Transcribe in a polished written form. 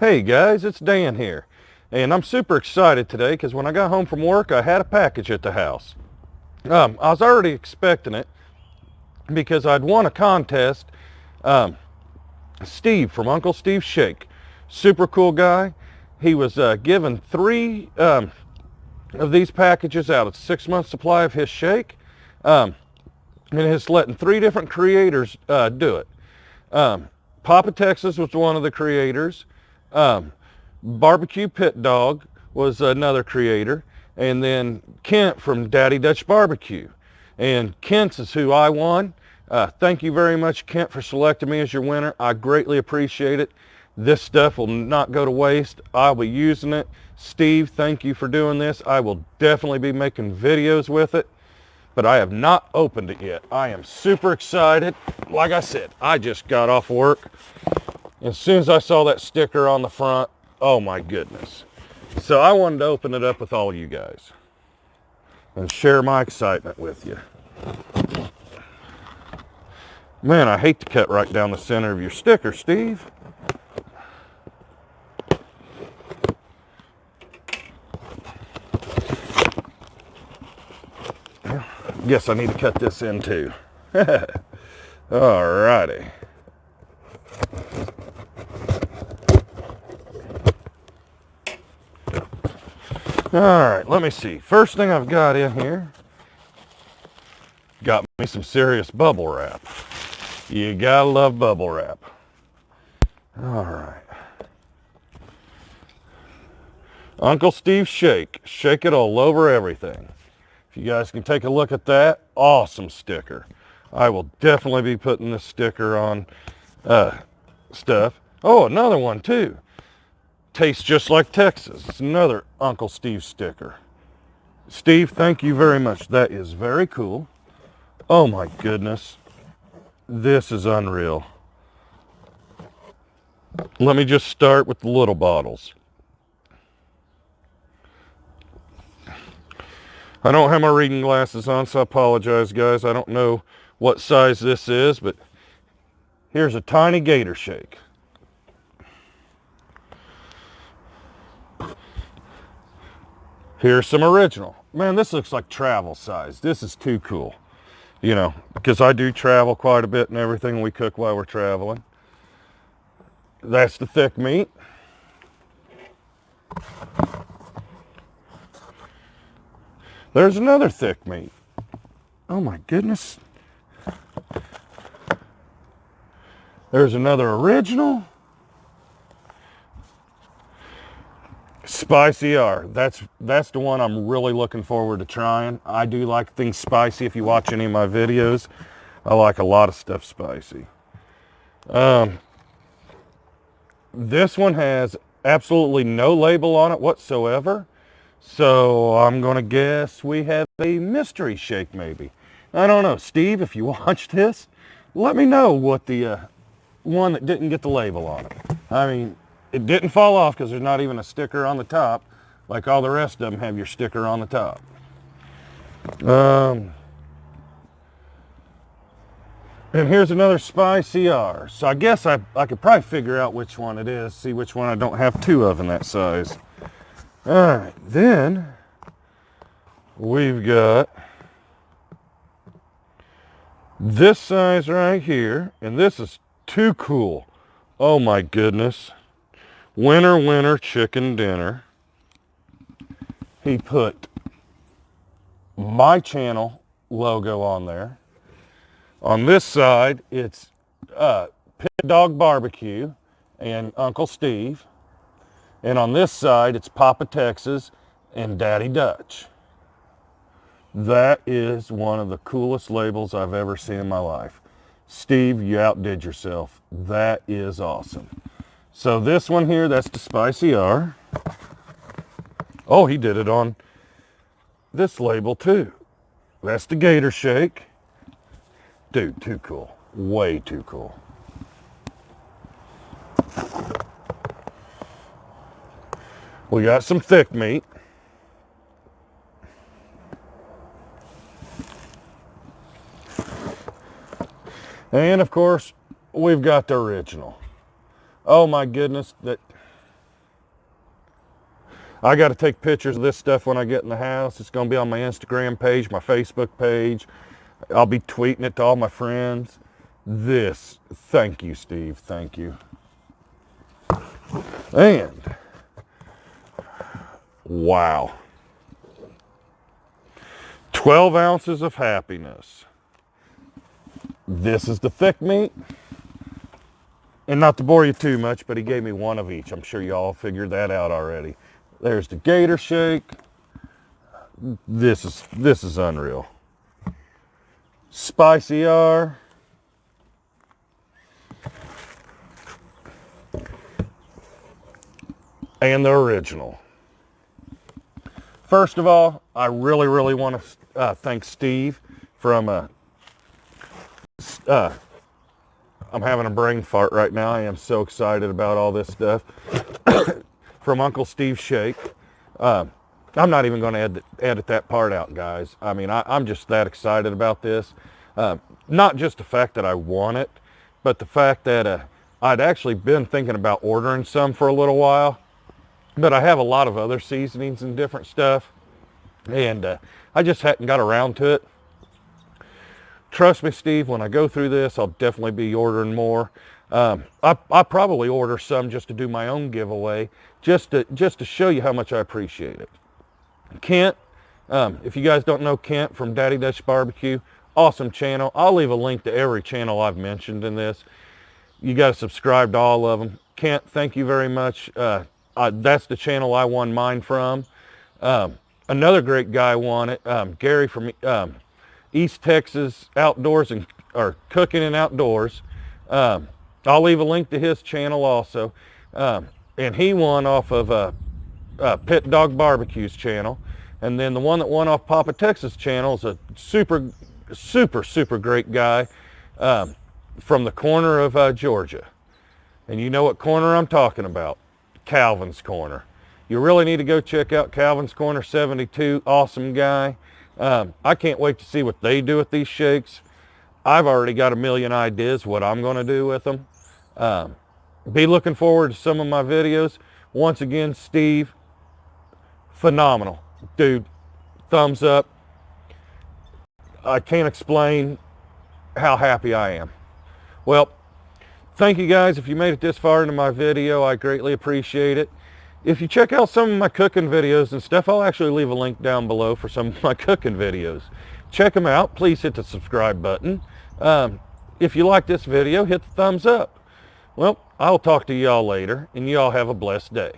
Hey guys, it's Dan here, and I'm super excited today because when I got home from work, I had a package at the house. I was already expecting it because I'd won a contest. Steve from Uncle Steve's Shake, super cool guy. He was given three of these packages out of 6 months supply of his shake, and it's letting three different creators do it. Papa Texas was one of the creators. BBQ Pit Dog was another creator, and then Kent from Dutch BBQ. And Kent's is who I won. Thank you very much, Kent, for selecting me as your winner. I greatly appreciate it. This stuff will not go to waste. I'll be using it. Steve, thank you for doing this. I will definitely be making videos with it, but I have not opened it yet. I am super excited. Like I said, I just got off work. As soon as I saw that sticker on the front, oh my goodness. So I wanted to open it up with all you guys and share my excitement with you. Man, I hate to cut right down the center of your sticker, Steve. Guess I need to cut this in too. Alrighty. Alright, let me see. First thing I've got in here, got me some serious bubble wrap. You gotta love bubble wrap. Alright. Uncle Steve's Shake. Shake it all over everything. If you guys can take a look at that, awesome sticker. I will definitely be putting this sticker on stuff. Oh, another one too. Tastes just like Texas. It's another Uncle Steve sticker. Steve, thank you very much. That is very cool. Oh my goodness. This is unreal. Let me just start with the little bottles. I don't have my reading glasses on, so I apologize, guys. I don't know what size this is, but here's a tiny gator shake. Here's some original. Man, this looks like travel size. This is too cool. You know, because I do travel quite a bit and everything. We cook while we're traveling. That's the thick meat. There's another thick meat. Oh my goodness. There's another original. Spicy R. That's the one I'm really looking forward to trying. I do like things spicy. If you watch any of my videos, I like a lot of stuff spicy. This one has absolutely no label on it whatsoever. So I'm going to guess we have a mystery shake maybe. I don't know. Steve, if you watch this, let me know what the one that didn't get the label on it. I mean, it didn't fall off because there's not even a sticker on the top like all the rest of them have your sticker on the top. And here's another spicy R. So I guess I could probably figure out which one it is, see which one I don't have two of in that size. All right, then we've got this size right here, and this is too cool. Oh my goodness. Winner, winner, chicken dinner. He put my channel logo on there. On this side, it's Pit Dog Barbecue and Uncle Steve. And on this side, it's Papa Texas and Daddy Dutch. That is one of the coolest labels I've ever seen in my life. Steve, you outdid yourself. That is awesome. So this one here, that's the Spicy R. Oh, he did it on this label too. That's the Gator Shake. Dude, too cool. Way too cool. We got some thick meat. And of course, we've got the original. Oh my goodness, I got to take pictures of this stuff when I get in the house. It's going to be on my Instagram page, my Facebook page. I'll be tweeting it to all my friends. Thank you, Steve. Thank you. And, wow. 12 ounces of happiness. This is the thick meat. And not to bore you too much, but he gave me one of each. I'm sure you all figured that out already. There's the gator shake. This is unreal. Spicy R. And the original. First of all, I really want to thank Steve from, I'm having a brain fart right now. I am so excited about all this stuff. From Uncle Steve's Shake. I'm not even going to edit that part out, guys. I mean, I'm just that excited about this. Not just the fact that I want it, but the fact that I'd actually been thinking about ordering some for a little while. But I have a lot of other seasonings and different stuff, and I just hadn't got around to it. Trust me, Steve, when I go through this, I'll definitely be ordering more. I'll probably order some just to do my own giveaway, just to show you how much I appreciate it. Kent, if you guys don't know Kent from Dutch BBQ, awesome channel. I'll leave a link to every channel I've mentioned in this. You got to subscribe to all of them. Kent, thank you very much. That's the channel I won mine from. Another great guy won it, Gary from East Texas Outdoors or Cooking and Outdoors. I'll leave a link to his channel also. And he won off of Pit Dog Barbecue's channel. And then the one that won off Papa Texas channel is a super great guy from the corner of Georgia. And you know what corner I'm talking about. Calvin's Corner. You really need to go check out Calvin's Corner 72. Awesome guy. I can't wait to see what they do with these shakes. I've already got a million ideas what I'm going to do with them. Be looking forward to some of my videos. Once again, Steve, phenomenal. Dude, thumbs up. I can't explain how happy I am. Well, thank you guys. If you made it this far into my video, I greatly appreciate it. If you check out some of my cooking videos and stuff, I'll actually leave a link down below for some of my cooking videos. Check them out. Please hit the subscribe button. If you like this video, hit the thumbs up. Well, I'll talk to y'all later, and y'all have a blessed day.